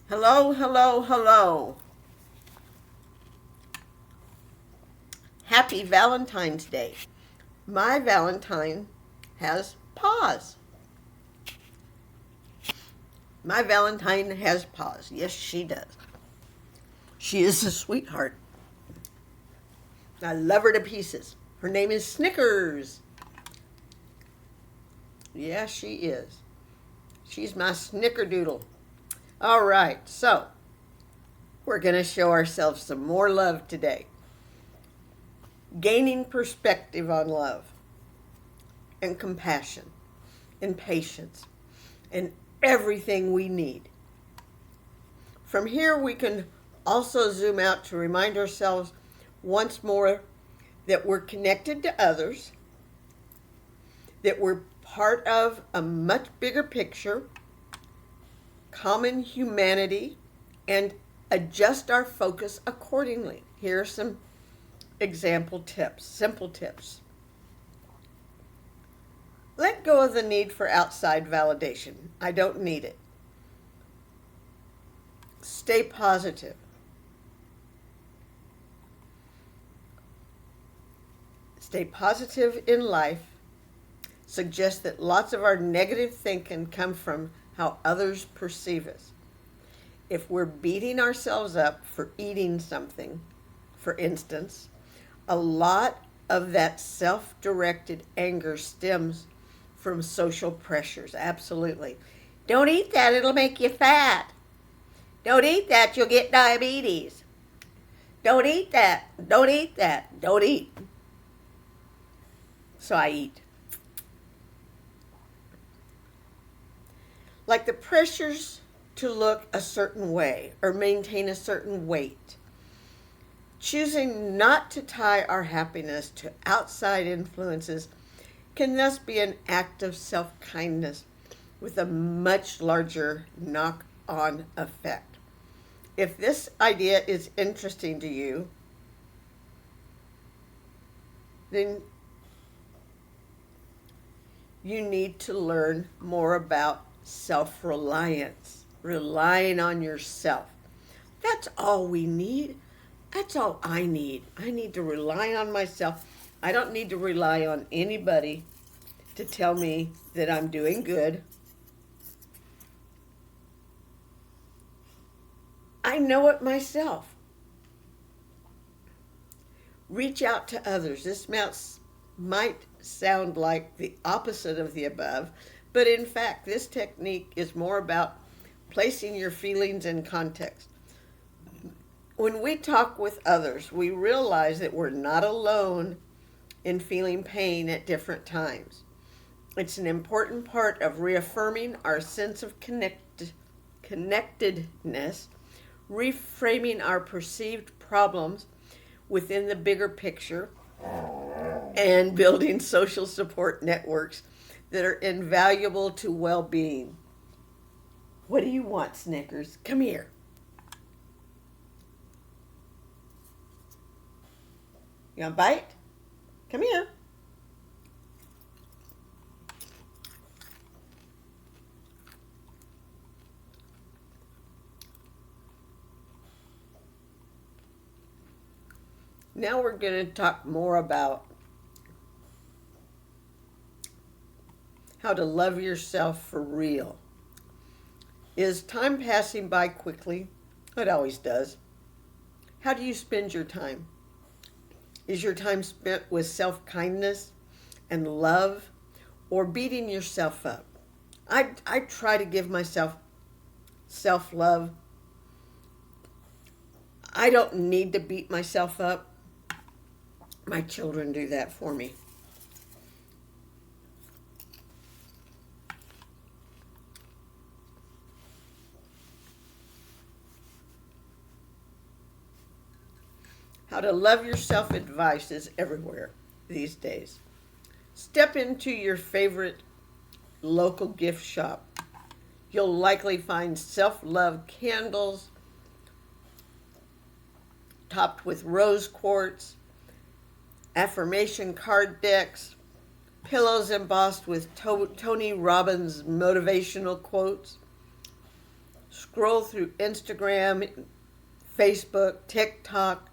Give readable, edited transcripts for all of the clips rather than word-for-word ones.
Hello, hello, hello. Happy Valentine's Day. My Valentine has paws. My Valentine has paws. Yes, she does. She is a sweetheart. I love her to pieces. Her name is Snickers. Yeah, she is. She's my snickerdoodle. All right, so we're going to show ourselves some more love today. Gaining perspective on love and compassion and patience and everything we need. From here, we can also zoom out to remind ourselves once more that we're connected to others, that we're part of a much bigger picture, common humanity, and adjust our focus accordingly. Here are some example tips, simple tips. Let go of the need for outside validation. I don't need it. Stay positive. Stay positive in life suggests that lots of our negative thinking come from how others perceive us. If we're beating ourselves up for eating something, for instance, a lot of that self-directed anger stems from social pressures. Absolutely. Don't eat that, it'll make you fat. Don't eat that, you'll get diabetes. Don't eat that. Don't eat that. Don't eat. So I eat. Like the pressures to look a certain way or maintain a certain weight. Choosing not to tie our happiness to outside influences can thus be an act of self-kindness with a much larger knock-on effect. If this idea is interesting to you, then you need to learn more about self-reliance, relying on yourself. That's all we need. That's all I need. I need to rely on myself. I don't need to rely on anybody to tell me that I'm doing good. I know it myself. Reach out to others. This might sound like the opposite of the above, but in fact, this technique is more about placing your feelings in context. When we talk with others, we realize that we're not alone in feeling pain at different times. It's an important part of reaffirming our sense of connectedness, reframing our perceived problems within the bigger picture, and building social support networks that are invaluable to well-being. What do you want, Snickers? Come here. You want a bite? Come here. Now we're going to talk more about how to love yourself for real. Is time passing by quickly? It always does. How do you spend your time? Is your time spent with self-kindness and love or beating yourself up? I try to give myself self-love. I don't need to beat myself up. My children do that for me. How to love yourself advice is everywhere these days. Step into your favorite local gift shop. You'll likely find self-love candles topped with rose quartz, affirmation card decks, pillows embossed with Tony Robbins motivational quotes, scroll through Instagram, Facebook, TikTok,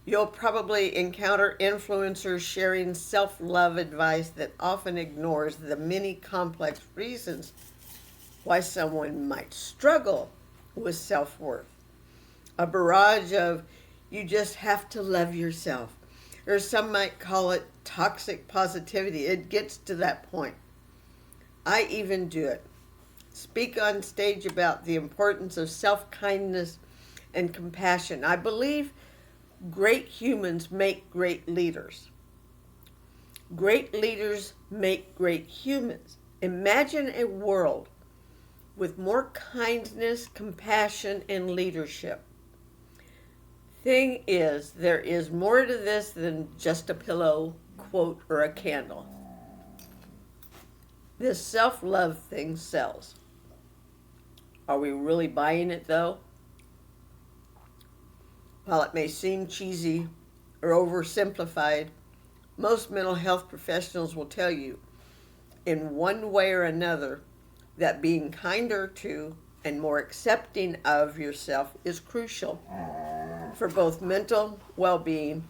you'll probably encounter influencers sharing self-love advice that often ignores the many complex reasons why someone might struggle with self-worth. A barrage of, you just have to love yourself. Or some might call it toxic positivity. It gets to that point. I even do it. Speak on stage about the importance of self-kindness and compassion. I believe great humans make great leaders. Great leaders make great humans. Imagine a world with more kindness, compassion, and leadership. Thing is, there is more to this than just a pillow, quote, or a candle. This self-love thing sells. Are we really buying it, though? While it may seem cheesy or oversimplified, most mental health professionals will tell you, in one way or another, that being kinder to and more accepting of yourself is crucial for both mental well-being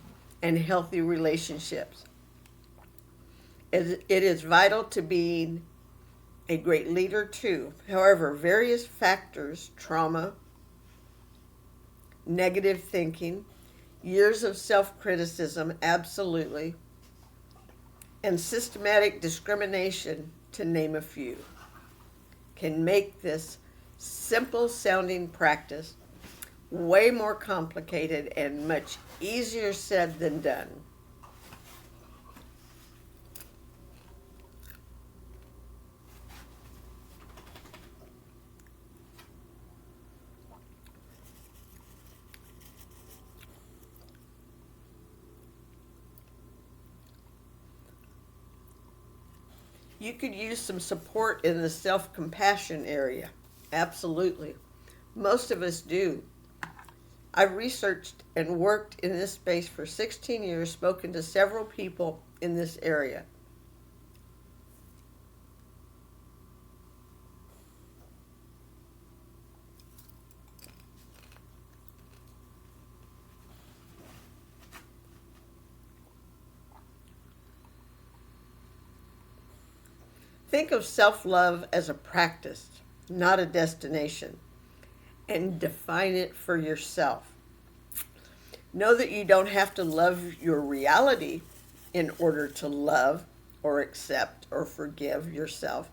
and healthy relationships. It is vital to being a great leader too. However, various factors, trauma, negative thinking, years of self-criticism, absolutely, and systematic discrimination, to name a few, can make this simple-sounding practice way more complicated and much easier said than done. You could use some support in the self-compassion area. Absolutely. Most of us do. I've researched and worked in this space for 16 years, spoken to several people in this area. Think of self-love as a practice, not a destination, and define it for yourself. Know that you don't have to love your reality in order to love or accept or forgive yourself.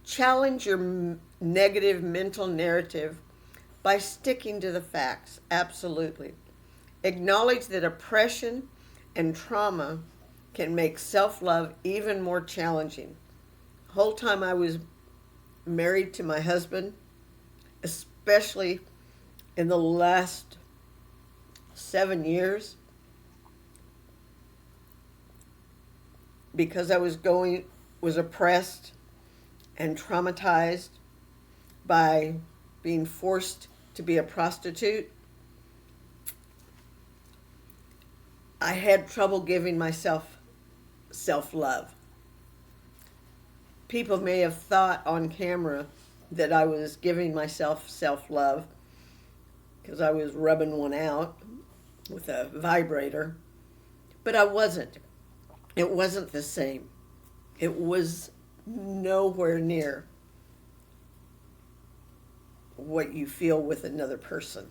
Challenge your negative mental narrative by sticking to the facts, absolutely. Acknowledge that oppression and trauma can make self-love even more challenging. The whole time I was married to my husband, especially in the last 7 years, because I was oppressed and traumatized by being forced to be a prostitute, I had trouble giving myself self-love. People may have thought on camera that I was giving myself self-love because I was rubbing one out with a vibrator, but I wasn't. It wasn't the same. It was nowhere near what you feel with another person.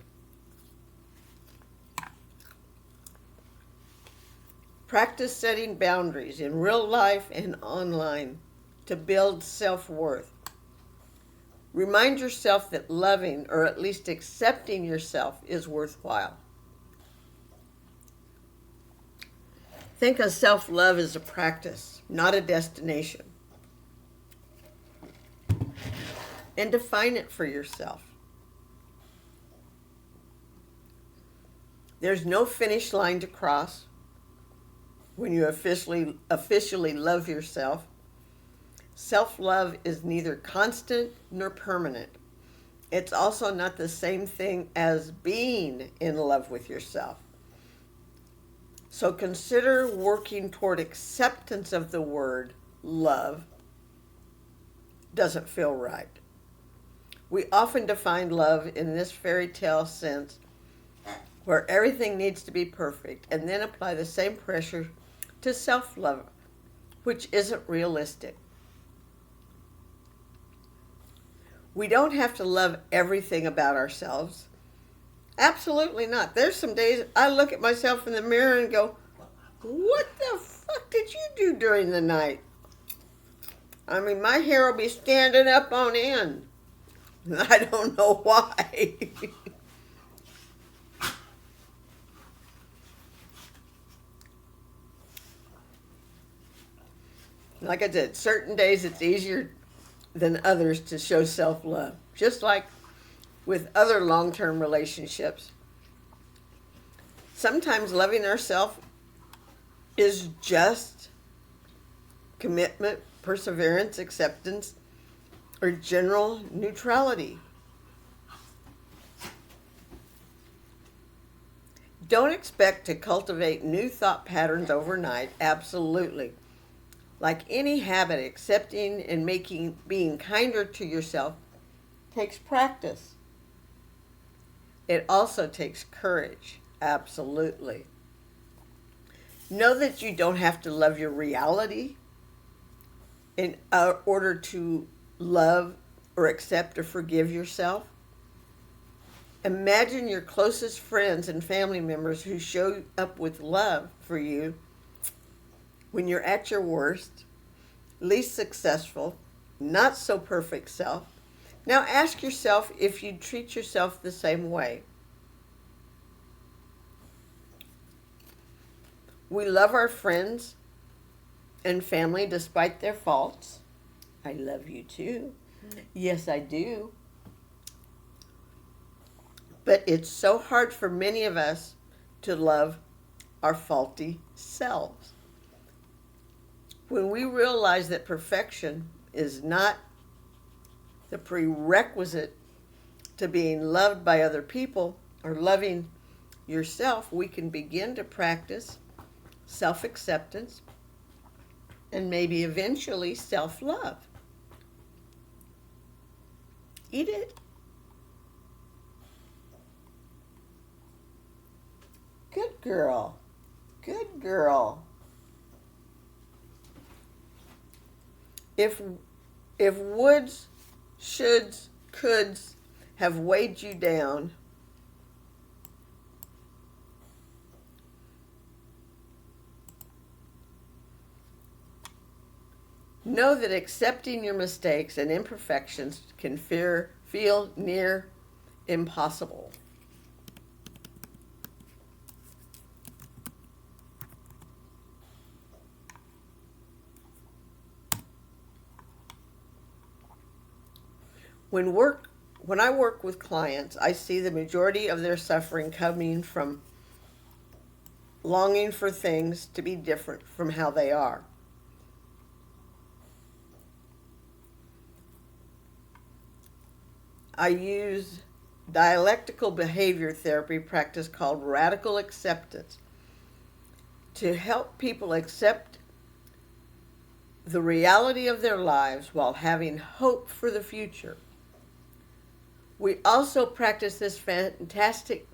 Practice setting boundaries in real life and online to build self-worth. Remind yourself that loving, or at least accepting yourself, is worthwhile. Think of self-love as a practice, not a destination. And define it for yourself. There's no finish line to cross when you officially love yourself. Self-love is neither constant nor permanent. It's also not the same thing as being in love with yourself. So consider working toward acceptance of the word love doesn't feel right. We often define love in this fairy tale sense where everything needs to be perfect and then apply the same pressure to self love, which isn't realistic. We don't have to love everything about ourselves. Absolutely not. There's some days I look at myself in the mirror and go, what the fuck did you do during the night? I mean, my hair will be standing up on end. I don't know why. Like I said, certain days it's easier than others to show self love. Just like with other long term relationships. Sometimes loving ourselves is just commitment, perseverance, acceptance, or general neutrality. Don't expect to cultivate new thought patterns overnight, absolutely. Like any habit, accepting and being kinder to yourself takes practice. It also takes courage, absolutely. Know that you don't have to love your reality in order to love or accept or forgive yourself. Imagine your closest friends and family members who show up with love for you when you're at your worst, least successful, not so perfect self. Now ask yourself if you'd treat yourself the same way. We love our friends and family despite their faults. I love you too. Yes, I do. But it's so hard for many of us to love our faulty selves. When we realize that perfection is not the prerequisite to being loved by other people or loving yourself, we can begin to practice self-acceptance and maybe eventually self-love. Eat it. Good girl. Good girl. If woulds, shoulds, coulds have weighed you down, know that accepting your mistakes and imperfections can feel near impossible. When I work with clients, I see the majority of their suffering coming from longing for things to be different from how they are. I use dialectical behavior therapy practice called radical acceptance to help people accept the reality of their lives while having hope for the future. We also practice this fantastic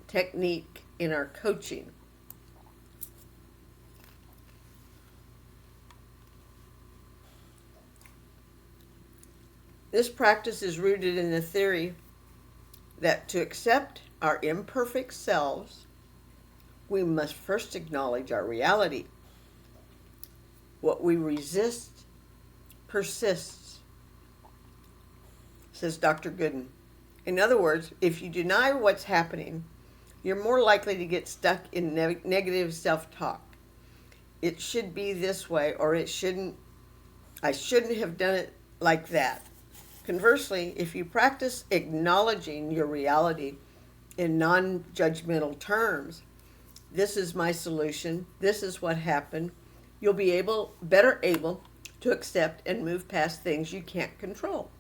technique in our coaching. This practice is rooted in the theory that to accept our imperfect selves, we must first acknowledge our reality. What we resist persists, says Dr. Gooden. In other words, if you deny what's happening, you're more likely to get stuck in negative self-talk. It should be this way, or I shouldn't have done it like that. Conversely, if you practice acknowledging your reality in non-judgmental terms, this is my solution, this is what happened, you'll be better able to accept and move past things you can't control.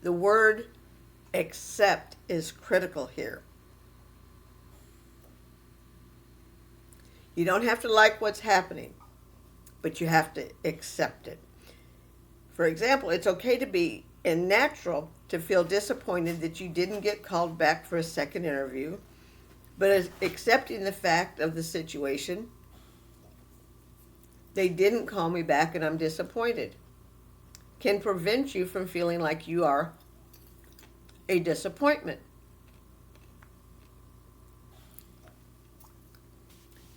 The word accept is critical here. You don't have to like what's happening, but you have to accept it. For example, it's okay to be and natural to feel disappointed that you didn't get called back for a second interview, but as accepting the fact of the situation, they didn't call me back and I'm disappointed, can prevent you from feeling like you are a disappointment.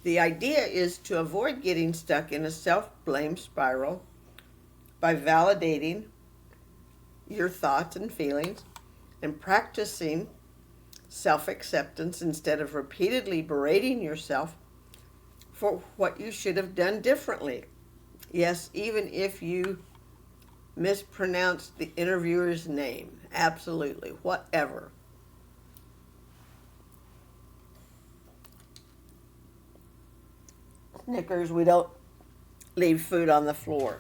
The idea is to avoid getting stuck in a self-blame spiral by validating your thoughts and feelings and practicing self-acceptance instead of repeatedly berating yourself for what you should have done differently. Yes, even if you mispronounced the interviewer's name, absolutely, whatever. Snickers, we don't leave food on the floor.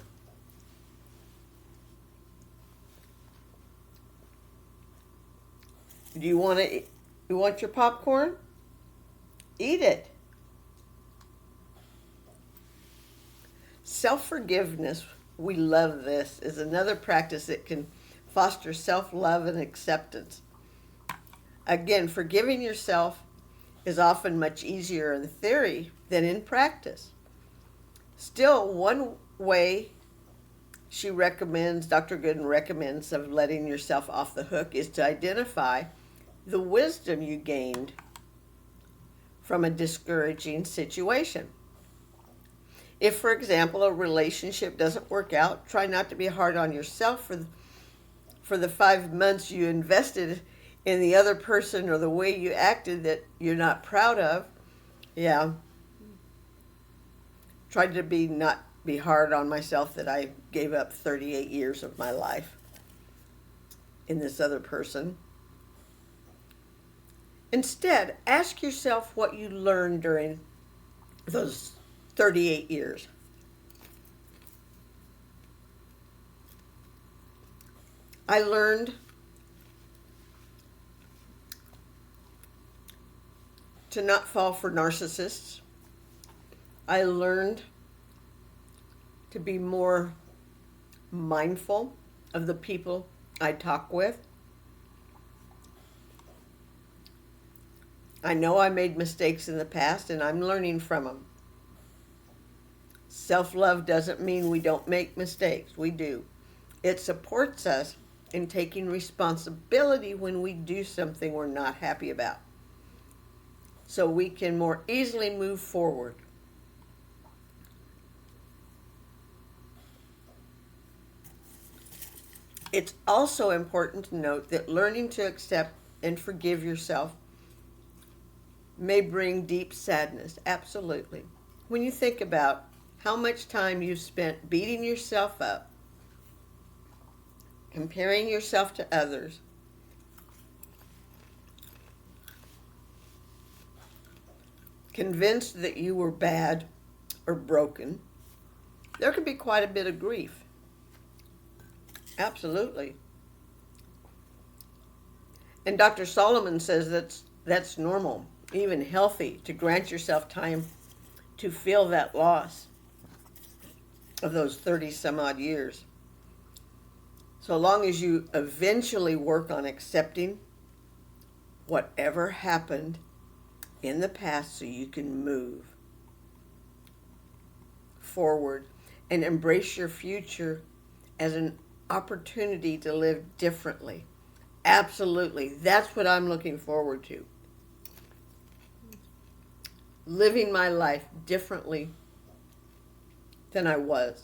Do you want to? You want your popcorn? Eat it. Self-forgiveness, we love this, is another practice that can foster self-love and acceptance. Again, forgiving yourself is often much easier in theory than in practice. Still, one way Dr. Gooden recommends, of letting yourself off the hook is to identify the wisdom you gained from a discouraging situation. If, for example, a relationship doesn't work out, try not to be hard on yourself for the 5 months you invested in the other person or the way you acted that you're not proud of. Yeah. Tried to not be hard on myself that I gave up 38 years of my life in this other person. Instead, ask yourself what you learned during those 38 years. I learned to not fall for narcissists. I learned to be more mindful of the people I talk with. I know I made mistakes in the past and I'm learning from them. Self-love doesn't mean we don't make mistakes. We do. It supports us in taking responsibility when we do something we're not happy about, so we can more easily move forward. It's also important to note that learning to accept and forgive yourself may bring deep sadness. Absolutely. When you think about how much time you've spent beating yourself up, comparing yourself to others, convinced that you were bad or broken, there can be quite a bit of grief. Absolutely. And Dr. Solomon says that's normal, even healthy, to grant yourself time to feel that loss of those 30 some odd years. So long as you eventually work on accepting whatever happened in the past so you can move forward and embrace your future as an opportunity to live differently. Absolutely. That's what I'm looking forward to. Living my life differently than I was.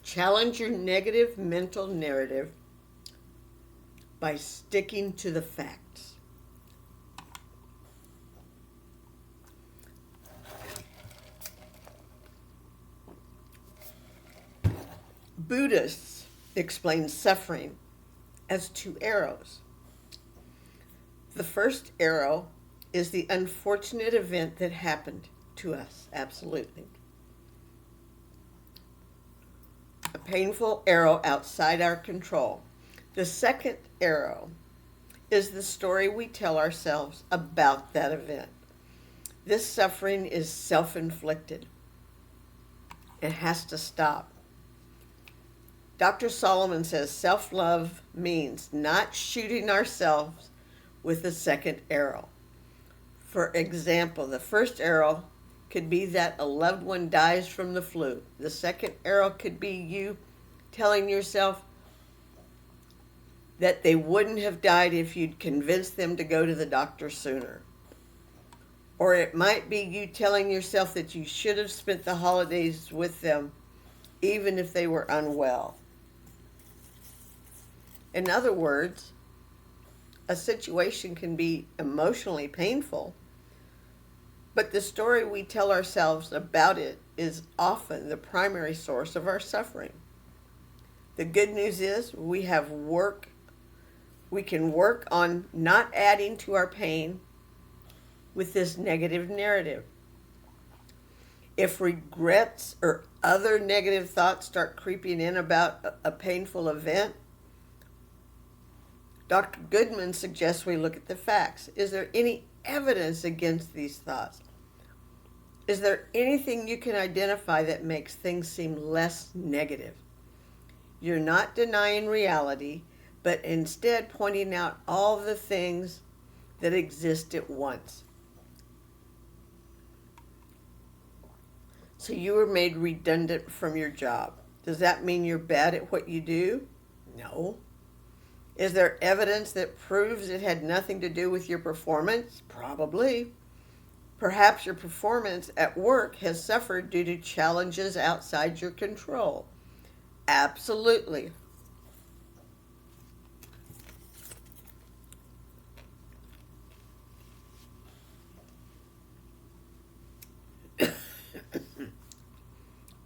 Challenge your negative mental narrative by sticking to the facts. Buddhists explain suffering as 2 arrows. The first arrow is the unfortunate event that happened to us, absolutely. A painful arrow outside our control. The second arrow is the story we tell ourselves about that event. This suffering is self-inflicted. It has to stop. Dr. Solomon says self-love means not shooting ourselves with the second arrow. For example, the first arrow could be that a loved one dies from the flu. The second arrow could be you telling yourself that they wouldn't have died if you'd convinced them to go to the doctor sooner. Or it might be you telling yourself that you should have spent the holidays with them even if they were unwell. In other words, a situation can be emotionally painful, but the story we tell ourselves about it is often the primary source of our suffering. The good news is we can work on not adding to our pain with this negative narrative. If regrets or other negative thoughts start creeping in about a painful event, Dr. Goodman suggests we look at the facts. Is there any evidence against these thoughts? Is there anything you can identify that makes things seem less negative? You're not denying reality, but instead pointing out all the things that exist at once. So you were made redundant from your job. Does that mean you're bad at what you do? No. Is there evidence that proves it had nothing to do with your performance? Probably. Perhaps your performance at work has suffered due to challenges outside your control. Absolutely.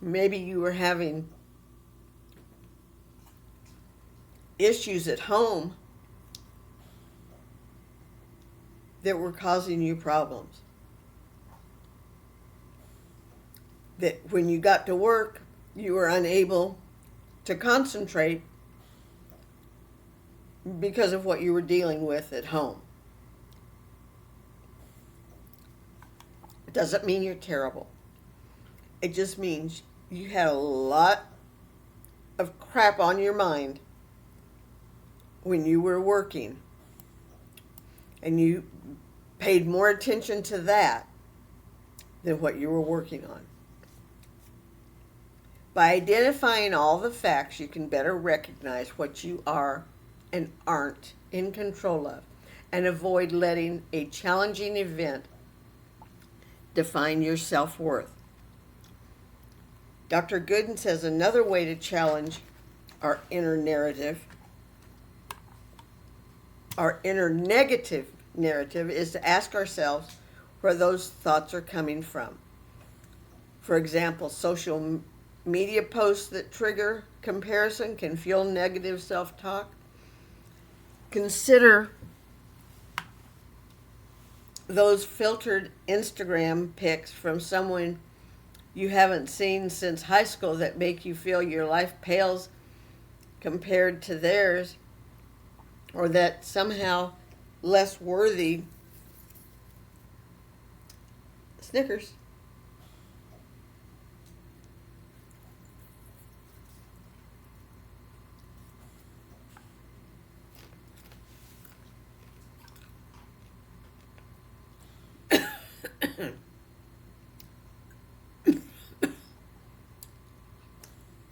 Maybe you were having issues at home that were causing you problems. That when you got to work, you were unable to concentrate because of what you were dealing with at home. It doesn't mean you're terrible. It just means you had a lot of crap on your mind when you were working, and you paid more attention to that than what you were working on. By identifying all the facts, you can better recognize what you are and aren't in control of, and avoid letting a challenging event define your self-worth. Dr. Gooden says another way to challenge our inner narrative, our inner negative narrative, is to ask ourselves where those thoughts are coming from. For example, social media posts that trigger comparison can fuel negative self-talk. Consider those filtered Instagram pics from someone you haven't seen since high school that make you feel your life pales compared to theirs, or that somehow less worthy. Snickers.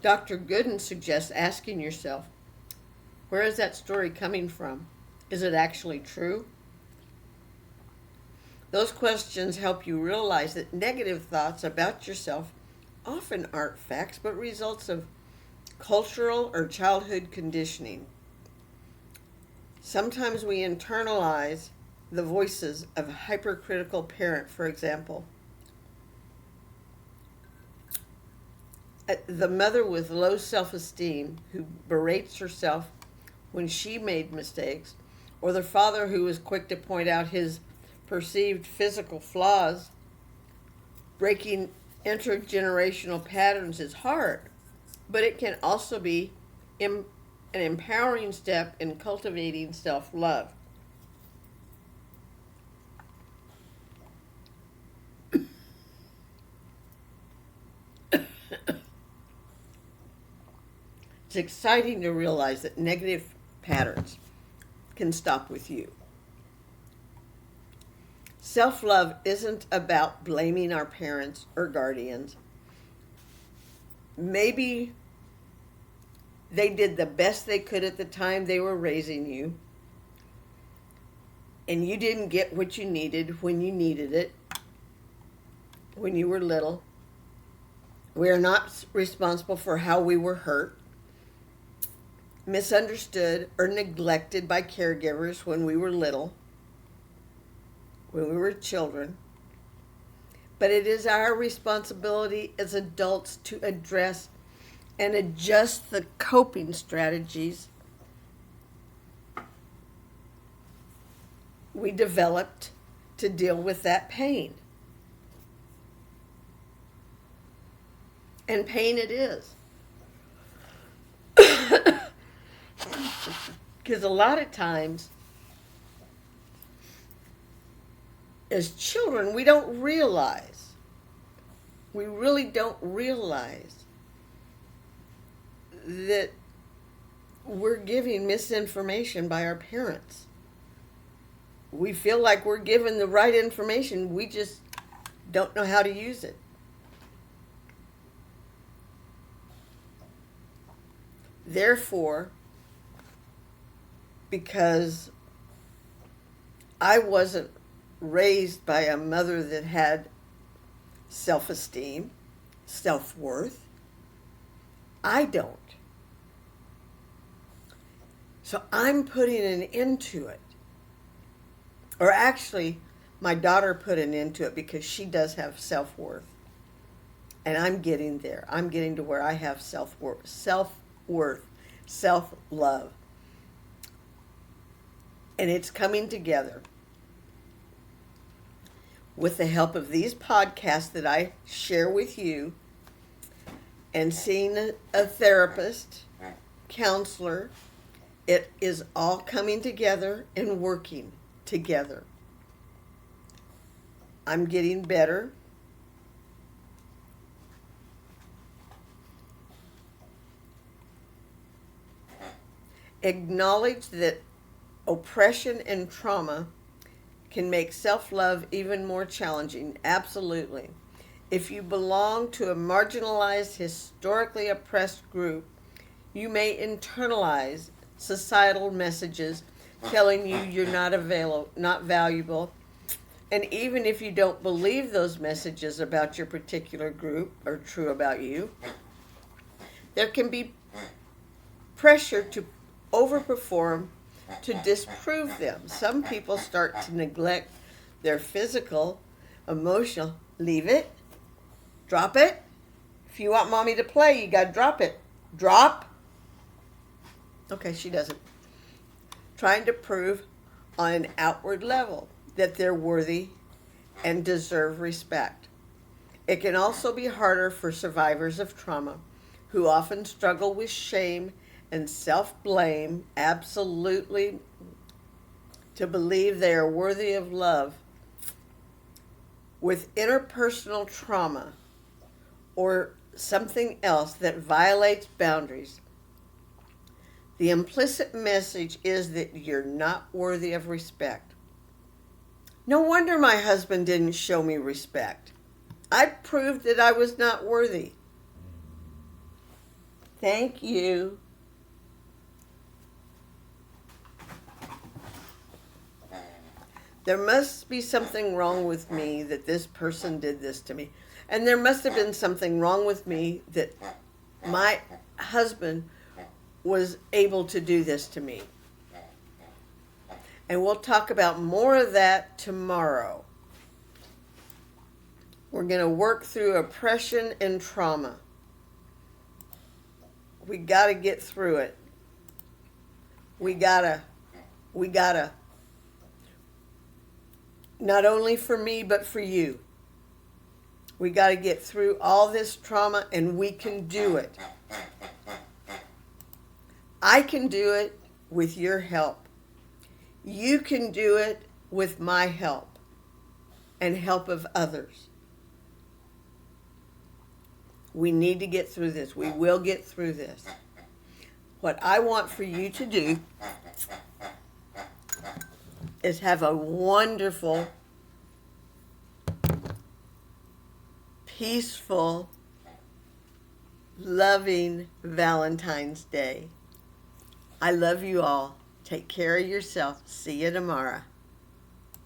Dr. Gooden suggests asking yourself, where is that story coming from? Is it actually true? Those questions help you realize that negative thoughts about yourself often aren't facts, but results of cultural or childhood conditioning. Sometimes we internalize the voices of a hypercritical parent, for example. The mother with low self-esteem who berates herself when she made mistakes, or the father who is quick to point out his perceived physical flaws. Breaking intergenerational patterns is hard, but it can also be an empowering step in cultivating self-love. It's exciting to realize that negative patterns can stop with you. Self-love isn't about blaming our parents or guardians. Maybe they did the best they could at the time they were raising you, and you didn't get what you needed when you needed it, when you were little. We are not responsible for how we were hurt, misunderstood, or neglected by caregivers when we were little, when we were children. But it is our responsibility as adults to address and adjust the coping strategies we developed to deal with that pain. And pain it is. Because a lot of times, as children, we don't realize, we really don't realize that we're giving misinformation by our parents. We feel like we're given the right information, we just don't know how to use it. Therefore, because I wasn't raised by a mother that had self-esteem, self-worth, I don't. So I'm putting an end to it. Or actually, my daughter put an end to it because she does have self-worth. And I'm getting there. I'm getting to where I have self-worth, self-love. And it's coming together with the help of these podcasts that I share with you, and seeing a therapist, counselor. It is all coming together and working together. I'm getting better. Acknowledge that oppression and trauma can make self-love even more challenging. Absolutely. If you belong to a marginalized, historically oppressed group, you may internalize societal messages telling you you're not valuable. And even if you don't believe those messages about your particular group are true about you, there can be pressure to overperform to disprove them. Some people start to neglect their physical, emotional. Leave it. Drop it. If you want mommy to play, you got to drop it. Drop. Okay, she doesn't. Trying to prove on an outward level that they're worthy and deserve respect. It can also be harder for survivors of trauma who often struggle with shame and self-blame, absolutely, to believe they are worthy of love. With interpersonal trauma or something else that violates boundaries, the implicit message is that you're not worthy of respect. No wonder my husband didn't show me respect. I proved that I was not worthy. Thank you. There must be something wrong with me that this person did this to me. And there must have been something wrong with me that my husband was able to do this to me. And we'll talk about more of that tomorrow. We're going to work through oppression and trauma. We got to get through it. We gotta, not only for me, but for you. We got to get through all this trauma, and we can do it. I can do it with your help. You can do it with my help and help of others. We need to get through this. We will get through this. what I want for you to do is have a wonderful, peaceful, loving Valentine's Day. I love you all. Take care of yourself. See you tomorrow.